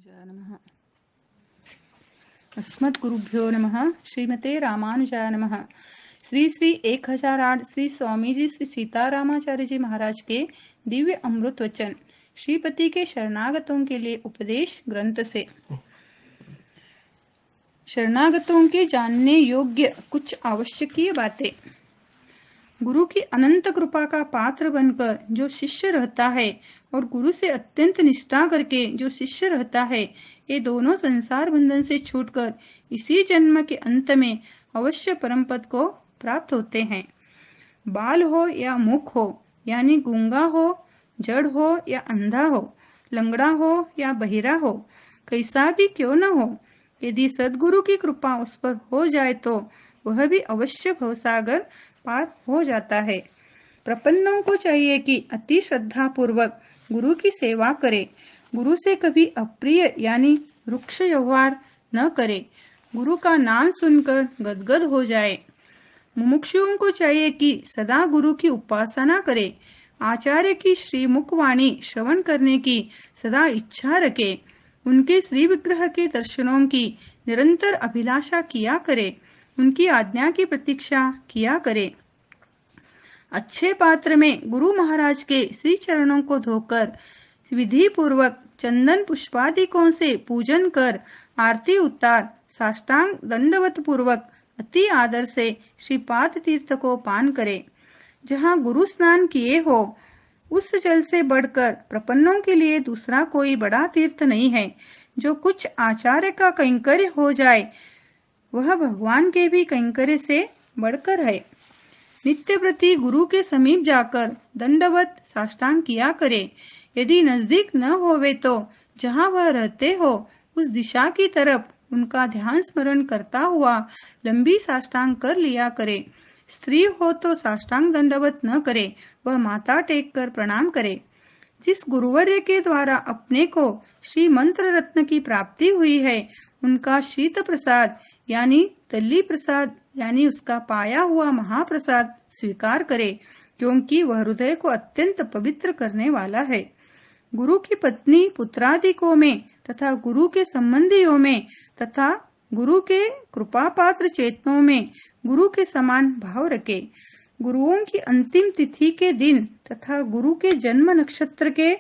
रामानुजाय नमः। अस्मद्गुरुभ्यो नमः। श्रीमते रामानुजाय नमः। श्री श्री 1008 श्री स्वामी जी श्री सीतारामाचार्य जी महाराज के दिव्य अमृत वचन श्रीपति के शरणागतों के लिए उपदेश ग्रंथ से। शरणागतों के जानने योग्य कुछ आवश्यकीय बातें। गुरु की अनंत कृपा का पात्र बनकर जो शिष्य रहता है और गुरु से अत्यंत निष्ठा करके जो शिष्य रहता है, ये दोनों संसार बंधन से छूटकर इसी जन्म के अंत में अवश्य परम पद को प्राप्त होते हैं। बाल हो या मुख हो, यानी गूंगा हो, जड़ हो या अंधा हो, लंगड़ा हो या बहिरा हो, कैसा भी क्यों न हो, यदि सद्गुरु की कृपा उस पर हो जाए तो वह भी अवश्य भवसागर पार हो जाता है। प्रपन्नों को चाहिए कि अति श्रद्धा पूर्वक गुरु की सेवा करे, गुरु से कभी अप्रिय यानी रुक्ष व्यवहार न करे, गुरु का नाम सुनकर गदगद हो जाए। मुमुक्षुओं को चाहिए कि सदा गुरु की उपासना करे, आचार्य की श्रीमुख वाणी श्रवण करने की सदा इच्छा रखे, उनके श्री विग्रह के दर्शनों की निरंतर अभिलाषा किया करे, उनकी आज्ञा की प्रतीक्षा किया करे। अच्छे पात्र में गुरु महाराज के श्री चरणों को धोकर विधि पूर्वक चंदन पुष्पादिकों से पूजन कर आरती उतार साष्टांग दंडवत पूर्वक अति आदर से श्रीपाद तीर्थ को पान करे। जहाँ गुरु स्नान किए हो उस जल से बढ़कर प्रपन्नों के लिए दूसरा कोई बड़ा तीर्थ नहीं है। जो कुछ आचार्य का कैंकर्य हो जाए वह भगवान के भी कैंकर्य से बढ़कर है। नित्य प्रति गुरु के समीप जाकर दंडवत साष्टांग किया करे। यदि नजदीक न होवे तो जहाँ वह रहते हो उस दिशा की तरफ उनका ध्यान स्मरण करता हुआ लंबी साष्टांग कर लिया करे। स्त्री हो तो साष्टांग दंडवत न करे, वह माथा टेक कर प्रणाम करे। जिस गुरुवर्य के द्वारा अपने को श्री मंत्र रत्न की प्राप्ति हुई है उनका शीत प्रसाद यानी तल्ली प्रसाद यानी उसका पाया हुआ महाप्रसाद स्वीकार करे, क्योंकि वह हृदय को अत्यंत पवित्र करने वाला है। गुरु की पत्नी पुत्रादिकों में तथा गुरु के संबंधियों में तथा गुरु के कृपा पात्र चेतनों में गुरु के समान भाव रखे। गुरुओं की अंतिम तिथि के दिन तथा गुरु के जन्म नक्षत्र के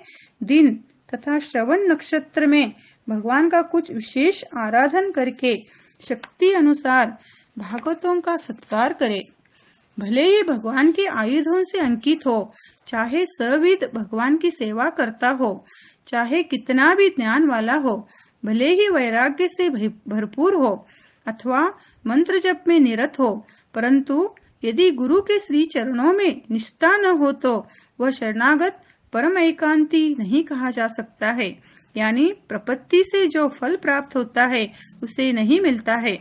दिन तथा श्रवण नक्षत्र में भगवान का कुछ विशेष आराधन करके शक्ति अनुसार भागवतों का सत्कार करे। भले ही भगवान के आयुधों से अंकित हो, चाहे सविध भगवान की सेवा करता हो, चाहे कितना भी ज्ञान वाला हो, भले ही वैराग्य से भरपूर हो अथवा मंत्र जप में निरत हो, परंतु यदि गुरु के श्री चरणों में निष्ठा न हो तो वह शरणागत परम एकांती नहीं कहा जा सकता है। यानी प्रपत्ति से जो फल प्राप्त होता है उसे नहीं मिलता है।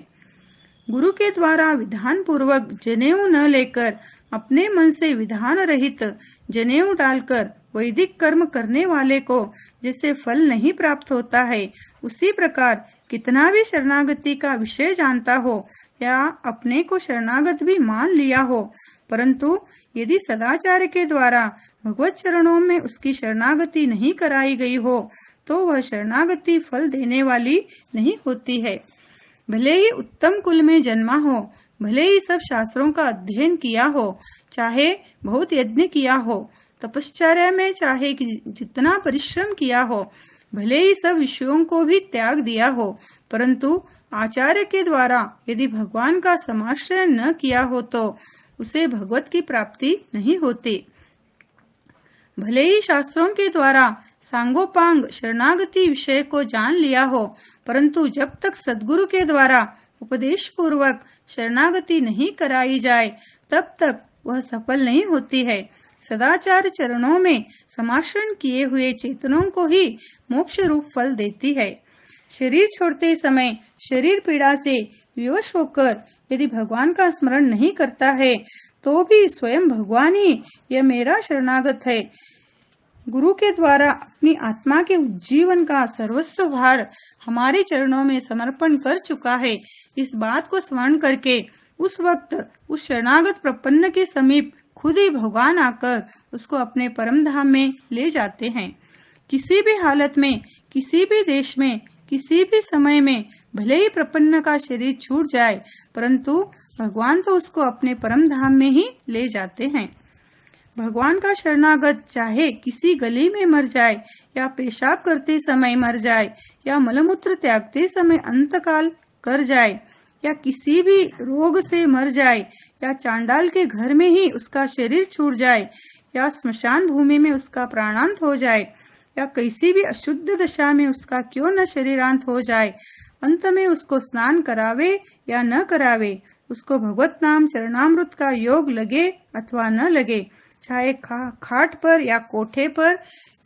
गुरु के द्वारा विधान पूर्वक जनेऊ न लेकर अपने मन से विधान रहित जनेऊ डालकर वैदिक कर्म करने वाले को जैसे फल नहीं प्राप्त होता है, उसी प्रकार कितना भी शरणागति का विषय जानता हो या अपने को शरणागत भी मान लिया हो, परंतु यदि सदाचार्य के द्वारा भगवत चरणों में उसकी शरणागति नहीं कराई गई हो तो वह शरणागति फल देने वाली नहीं होती है। भले ही उत्तम कुल में जन्मा हो, भले ही सब शास्त्रों का अध्ययन किया हो, चाहे बहुत यज्ञ किया हो, तपश्चर्या में चाहे जितना परिश्रम किया हो, भले ही सब विषयों को भी त्याग दिया हो, परंतु आचार्य के द्वारा यदि भगवान का समाश्रय न किया हो तो उसे भगवत की प्राप्ति नहीं होती। भले ही शास्त्रों के द्वारा सांगोपांग शरणागति विषय को जान लिया हो, परंतु जब तक सद्गुरु के द्वारा उपदेश पूर्वक शरणागति नहीं कराई जाए तब तक वह सफल नहीं होती है। सदाचार चरणों में समाश्रय किए हुए चेतनों को ही मोक्ष रूप फल देती है। शरीर छोड़ते समय शरीर पीड़ा से विवश होकर यदि भगवान का स्मरण नहीं करता है तो भी स्वयं भगवान ही यह मेरा शरणागत है, गुरु के द्वारा अपनी आत्मा के उज्जीवन का सर्वस्व भार हमारे चरणों में समर्पण कर चुका है, इस बात को स्मरण करके उस वक्त उस शरणागत प्रपन्न के समीप खुद ही भगवान आकर उसको अपने परम धाम में ले जाते हैं। किसी भी हालत में किसी भी देश में किसी भी समय में भले ही प्रपन्न का शरीर छूट जाए, परंतु भगवान तो उसको अपने परम धाम में ही ले जाते हैं। भगवान का शरणागत चाहे किसी गली में मर जाए, या पेशाब करते समय मर जाए, या मलमूत्र त्यागते समय अंतकाल कर जाए, या किसी भी रोग से मर जाए, या चांडाल के घर में ही उसका शरीर छूट जाए, या स्मशान भूमि में उसका प्राणांत हो जाए, या किसी भी अशुद्ध दशा में उसका क्यों न शरीरांत हो जाए, अंत में उसको स्नान करावे या न करावे, उसको भगवत नाम चरणामृत का योग लगे अथवा न लगे, चाहे खाट पर या कोठे पर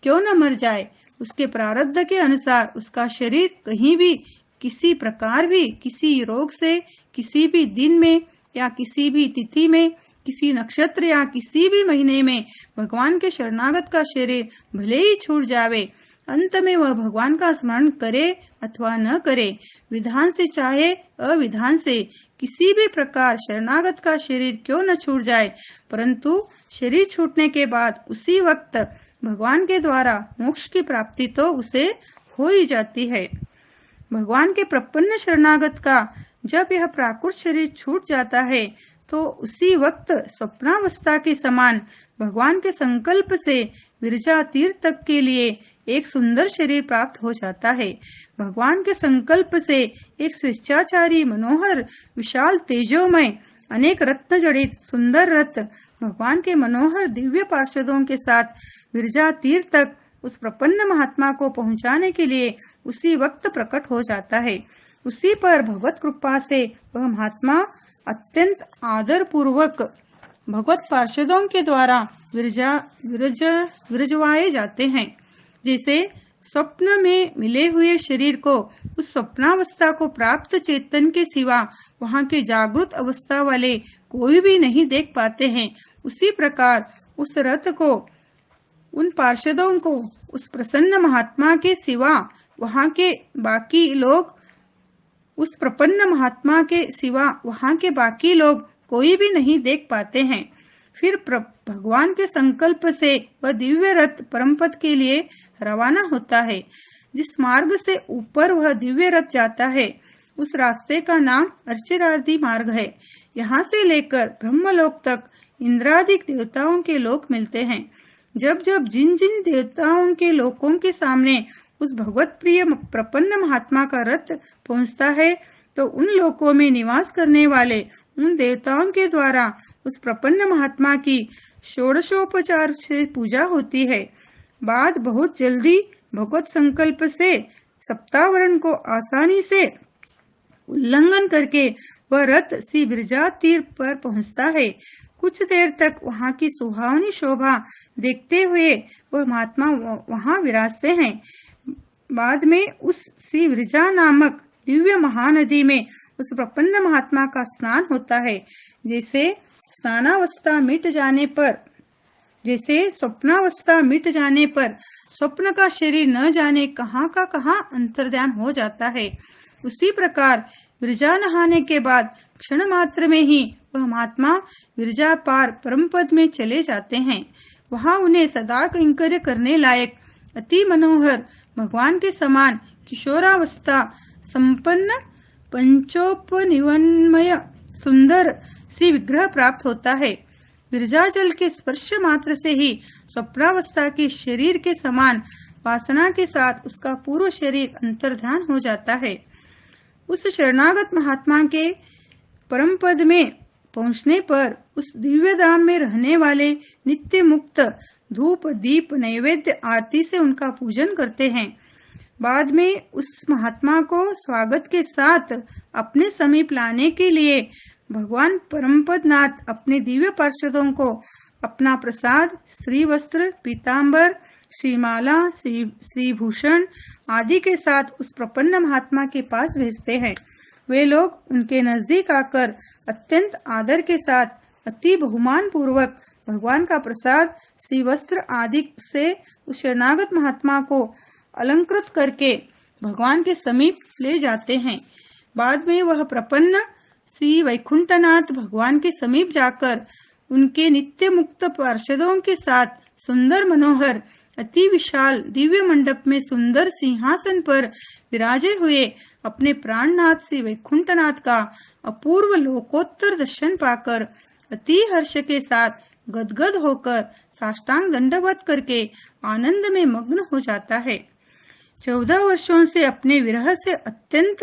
क्यों न मर जाए, उसके प्रारब्ध के अनुसार उसका शरीर कहीं भी किसी प्रकार भी किसी रोग से किसी भी दिन में या किसी भी तिथि में किसी नक्षत्र या किसी भी महीने में भगवान के शरणागत का शरीर भले ही छूट जावे, अंत में वह भगवान का स्मरण करे अथवा न करे, विधान से चाहे अविधान से किसी भी प्रकार शरणागत का शरीर क्यों न छूट जाए, परंतु शरीर छूटने के बाद उसी वक्त भगवान के द्वारा मोक्ष की प्राप्ति तो उसे हो ही जाती है। भगवान के प्रपन्न शरणागत का जब यह प्राकृत शरीर छूट जाता है तो उसी वक्त स्वप्नावस्था के समान भगवान के संकल्प से विरजा तीर्थ तक के लिए एक सुंदर शरीर प्राप्त हो जाता है। भगवान के संकल्प से एक स्वेच्छाचारी मनोहर विशाल तेजोमय अनेक रत्न जड़ित सुंदर रथ भगवान के मनोहर दिव्य पार्षदों के साथ विरजा तीर्थ तक उस प्रपन्न महात्मा को पहुंचाने के लिए उसी वक्त प्रकट हो जाता है। उसी पर भगवत कृपा से वह महात्मा अत्यंत आदर पूर्वक भगवत पार्षदों के द्वारा विरजवाए जाते हैं। जैसे स्वप्न में मिले हुए शरीर को उस स्वप्नावस्था को प्राप्त चेतन के सिवा वहाँ के जागृत अवस्था वाले कोई भी नहीं देख पाते हैं, उसी प्रकार उस रथ को उन पार्षदों को उस प्रसन्न महात्मा के सिवा वहाँ के बाकी लोग उस प्रपन्न महात्मा के सिवा वहाँ के बाकी लोग कोई भी नहीं देख पाते हैं। फिर भगवान के संकल्प से वह दिव्य रथ परम पद के लिए रवाना होता है। जिस मार्ग से ऊपर वह दिव्य रथ जाता है उस रास्ते का नाम अर्चिरादि मार्ग है। यहाँ से लेकर ब्रह्मलोक तक इंद्रादि देवताओं के लोक मिलते हैं। जब जब जिन जिन देवताओं के लोकों के सामने उस भगवत प्रिय प्रपन्न महात्मा का रथ पहुँचता है तो उन लोकों में निवास करने वाले उन देवताओं के द्वारा उस प्रपन्न महात्मा की षोडशोपचार से पूजा होती है। बाद बहुत जल्दी भगवत संकल्प से सप्तावरण को आसानी से उल्लंघन करके वह रथ श्री विरजा तीर्थ पर पहुंचता है। कुछ देर तक वहाँ की सुहावनी शोभा देखते हुए वह महात्मा वहाँ विराजते हैं। बाद में उस श्री विरजा नामक दिव्य महानदी में उस प्रपन्न महात्मा का स्नान होता है। जैसे स्नानावस्था मिट जाने पर जैसे स्वप्नावस्था मिट जाने पर स्वप्न का शरीर न जाने कहाँ का कहाँ अंतर्ध्यान हो जाता है, उसी प्रकार विरजा नहाने के बाद क्षण मात्र में ही वह महात्मा विरजा पार परम पद में चले जाते हैं। वहाँ उन्हें सदा कैंकर्य करने लायक अति मनोहर भगवान के समान किशोरावस्था संपन्न पंचोपनिवन्मय सुंदर श्री विग्रह प्राप्त होता है। विरजा जल के स्पर्श मात्र से ही स्वप्नावस्था के शरीर के समान वासना के साथ उसका पूर्व शरीर अंतर्ध्यान हो जाता है। उस शरणागत महात्मा के परम पद में पहुंचने पर उस दिव्य धाम में रहने वाले नित्य मुक्त धूप दीप नैवेद्य आरती से उनका पूजन करते हैं। बाद में उस महात्मा को स्वागत के साथ अपने समीप लाने के लिए भगवान परमपद नाथ अपने दिव्य पार्षदों को अपना प्रसाद श्री वस्त्र पीतांबर श्रीमाला श्री भूषण आदि के साथ उस प्रपन्न महात्मा के पास भेजते हैं। वे लोग उनके नजदीक आकर अत्यंत आदर के साथ अति बहुमान पूर्वक भगवान का प्रसाद श्री वस्त्र आदि से उस शरणागत महात्मा को अलंकृत करके भगवान के समीप ले जाते हैं। बाद में वह प्रपन्न श्री वैकुंठनाथ भगवान के समीप जाकर उनके नित्य मुक्त पार्षदों के साथ सुंदर मनोहर अति विशाल दिव्य मंडप में सुंदर सिंहासन पर विराजे हुए अपने प्राणनाथ श्री वैकुंठनाथ का अपूर्व लोकोत्तर दर्शन पाकर अति हर्ष के साथ गदगद होकर साष्टांग दंडवत करके आनंद में मग्न हो जाता है। 14 वर्षों से अपने विरह से अत्यंत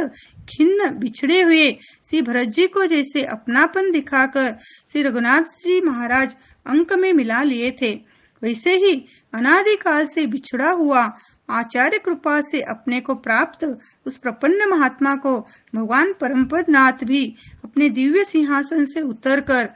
खिन्न बिछड़े हुए श्री भरत जी को जैसे अपनापन दिखाकर श्री रघुनाथ जी महाराज अंक में मिला लिए थे, वैसे ही अनादिकाल से बिछड़ा हुआ आचार्य कृपा से अपने को प्राप्त उस प्रपन्न महात्मा को भगवान परमपद नाथ भी अपने दिव्य सिंहासन से उतरकर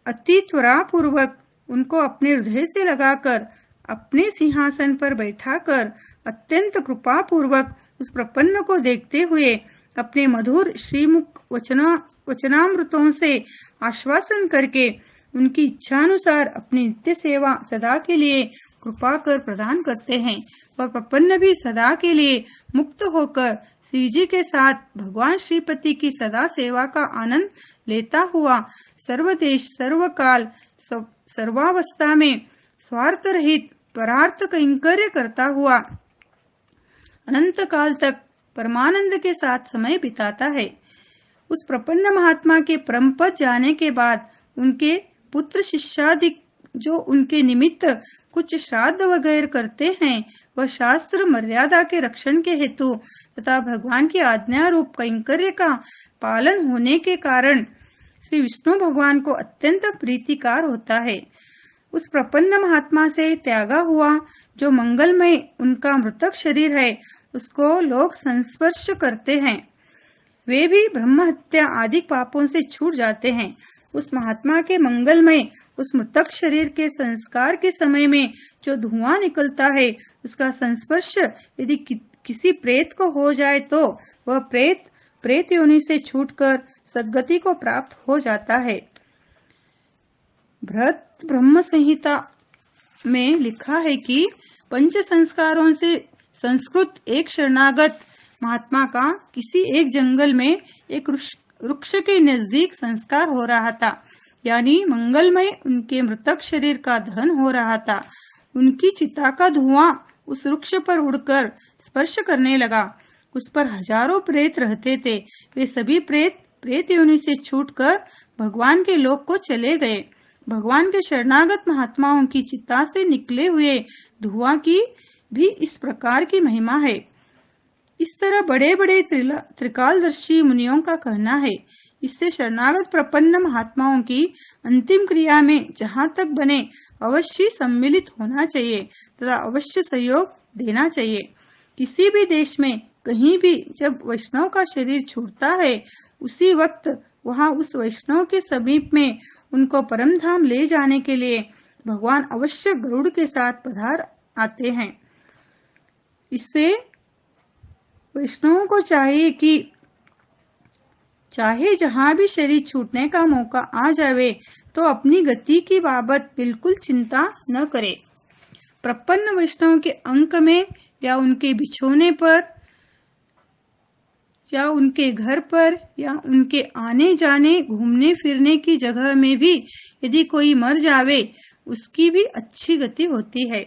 अति त्वरा पूर्वक उनको अपने हृदय से लगाकर अपने सिंहासन पर बैठाकर अत्यंत कृपा पूर्वक उस प्रपन्न को देखते हुए अपने मधुर श्रीमुख वचनामृतों से आश्वासन करके उनकी इच्छानुसार अपनी नित्य सेवा सदा के लिए कृपा कर प्रदान करते हैं और प्रपन्न भी सदा के लिए मुक्त होकर श्री जी के साथ भगवान श्रीपति की सदा सेवा का आनंद लेता हुआ सर्वदेश सर्वकाल सर्वावस्था में स्वार्थ रहित परार्थ कैंकर्य करता हुआ अनंत काल तक परमानंद के साथ समय बिताता है। उस प्रपन्न महात्मा के परमपद जाने के बाद उनके पुत्र शिष्यादि जो उनके निमित्त कुछ श्राद्ध वगैरह करते हैं, वह शास्त्र मर्यादा के रक्षण के हेतु तथा भगवान की आज्ञा रूप कैंकर्य का पालन होने के कारण श्री विष्णु भगवान को अत्यंत प्रीतिकार होता है। उस प्रपन्न महात्मा से त्यागा हुआ जो मंगलमय उनका मृतक शरीर है, उसको लोग संस्पर्श करते हैं, वे भी ब्रह्म हत्या आदि पापों से छूट जाते हैं। उस महात्मा के मंगलमय उस मृतक शरीर के संस्कार के समय में जो धुआं निकलता है, उसका संस्पर्श यदि किसी प्रेत को हो जाए तो वह प्रेत योनि से छूटकर सद्गति को प्राप्त हो जाता है। भरत ब्रह्म संहिता में लिखा है कि पंच संस्कारों से संस्कृत एक शरणागत महात्मा का किसी एक जंगल में एक वृक्ष के नजदीक संस्कार हो रहा था, यानी मंगलमय उनके मृतक शरीर का दहन हो रहा था। उनकी चिता का धुआं उस वृक्ष पर उड़कर स्पर्श करने लगा। उस पर हजारों प्रेत रहते थे। वे सभी प्रेत योनि से छूटकर भगवान के लोक को चले गए। भगवान के शरणागत महात्माओं की चिता से निकले हुए धुआं की भी इस प्रकार की महिमा है। इस तरह बड़े बड़े त्रिकालदर्शी मुनियों का कहना है। इससे शरणागत प्रपन्न महात्माओं की अंतिम क्रिया में जहाँ तक बने अवश्य सम्मिलित होना चाहिए तथा अवश्य सहयोग देना चाहिए। किसी भी देश में कहीं भी जब वैष्णव का शरीर छूटता है, उसी वक्त वहाँ उस वैष्णव के समीप में उनको परम धाम ले जाने के लिए भगवान अवश्य गरुड़ के साथ पधार आते हैं। इससे वैष्णवों को चाहिए कि चाहे जहाँ भी शरीर छूटने का मौका आ जावे तो अपनी गति की बाबत बिल्कुल चिंता न करे। प्रपन्न वैष्णव के अंक में या उनके बिछोने पर या उनके घर पर या उनके आने जाने घूमने फिरने की जगह में भी यदि कोई मर जावे, उसकी भी अच्छी गति होती है।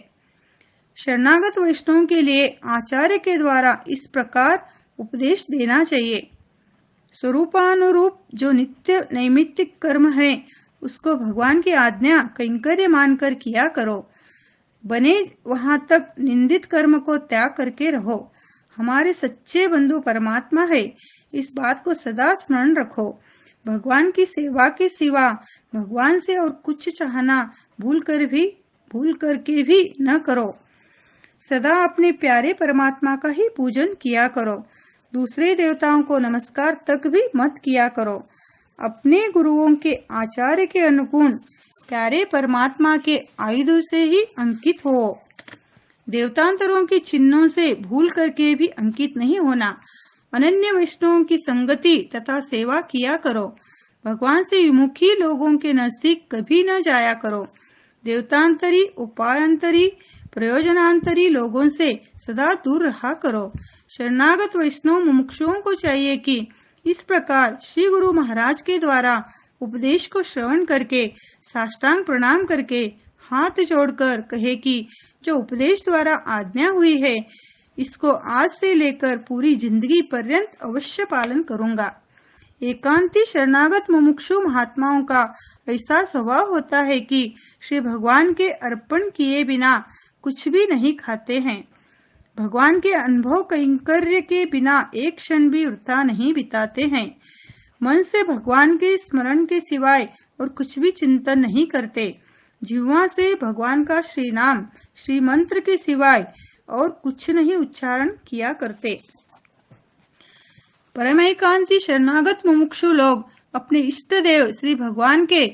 शरणागत वैष्णव के लिए आचार्य के द्वारा इस प्रकार उपदेश देना चाहिए। स्वरूपानुरूप जो नित्य नैमित्तिक कर्म है, उसको भगवान की आज्ञा कैंकर्य मानकर किया करो। बने वहां तक निंदित कर्म को त्याग करके रहो। हमारे सच्चे बंधु परमात्मा है, इस बात को सदा स्मरण रखो। भगवान की सेवा के सिवा भगवान से और कुछ चाहना भूल करके भी न करो। सदा अपने प्यारे परमात्मा का ही पूजन किया करो। दूसरे देवताओं को नमस्कार तक भी मत किया करो। अपने गुरुओं के आचार्य के अनुगुण प्यारे परमात्मा के आयुध से ही अंकित हो। देवतांतरों के चिन्हों से भूल करके भी अंकित नहीं होना। अनन्य वैष्णवों की संगति तथा सेवा किया करो। भगवान से विमुखी लोगों के नजदीक कभी न जाया करो। देवतांतरी, उपायांतरी, प्रयोजनांतरी लोगों से सदा दूर रहा करो। शरणागत वैष्णव मुमुक्षुओं को चाहिए कि इस प्रकार श्री गुरु महाराज के द्वारा उपदेश को श्रवण करके साष्टांग प्रणाम करके हाथ जोड़कर कहे कि जो उपदेश द्वारा आज्ञा हुई है, इसको आज से लेकर पूरी जिंदगी पर्यंत अवश्य पालन करूंगा। एकांती शरणागत मुमुक्षु महात्माओं का ऐसा स्वभाव होता है कि श्री भगवान के अर्पण किए बिना कुछ भी नहीं खाते हैं। भगवान के अनुभव कैंकर्य के बिना एक क्षण भी वृथा नहीं बिताते हैं। मन से भगवान के स्मरण के सिवाय और कुछ भी चिंतन नहीं करते। जिह्वा से भगवान का श्री नाम श्री मंत्र के सिवाय और कुछ नहीं उच्चारण किया करते। परम एकांती शरणागत मुमुक्षु लोग अपने इष्ट देव श्री भगवान के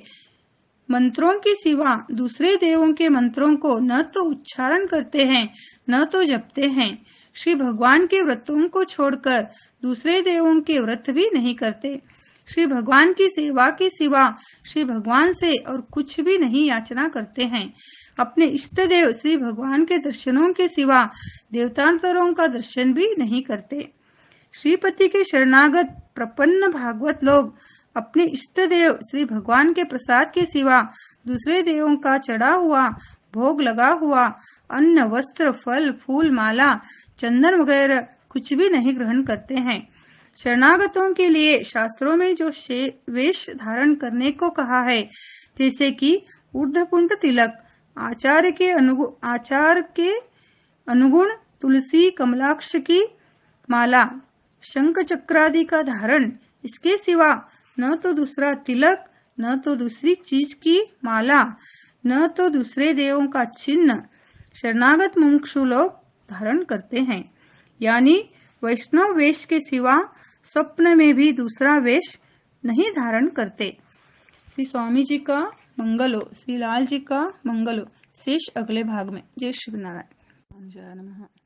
मंत्रों के सिवा दूसरे देवों के मंत्रों को न तो उच्चारण करते हैं न तो जपते हैं। श्री भगवान के व्रतों को छोड़कर दूसरे देवों के व्रत भी नहीं करते। श्री भगवान की सेवा के सिवा श्री भगवान से और कुछ भी नहीं याचना करते हैं। अपने इष्ट देव श्री भगवान के दर्शनों के सिवा देवतांतरों का दर्शन भी नहीं करते। श्रीपति के शरणागत प्रपन्न भागवत लोग अपने इष्ट देव श्री भगवान के प्रसाद के सिवा दूसरे देवों का चढ़ा हुआ भोग लगा हुआ अन्न वस्त्र फल फूल माला चंदन वगैरह कुछ भी नहीं ग्रहण करते हैं। शरणागतों के लिए शास्त्रों में जो वेश धारण करने को कहा है, जैसे कि ऊर्ध्वपुंड तिलक, आचार के अनुगुण तुलसी कमलाक्ष की माला, शंख चक्रादि का धारण, इसके सिवा न तो दूसरा तिलक, न तो दूसरी चीज की माला, न तो दूसरे देवों का चिन्ह शरणागत मुमुक्षु लोग धारण करते हैं। यानी वैष्णव वेश के सिवा स्वप्न में भी दूसरा वेश नहीं धारण करते। श्री स्वामी जी का मंगल हो, श्री लाल जी का मंगल हो। शेष अगले भाग में। जय श्री नारायण। जय नमः।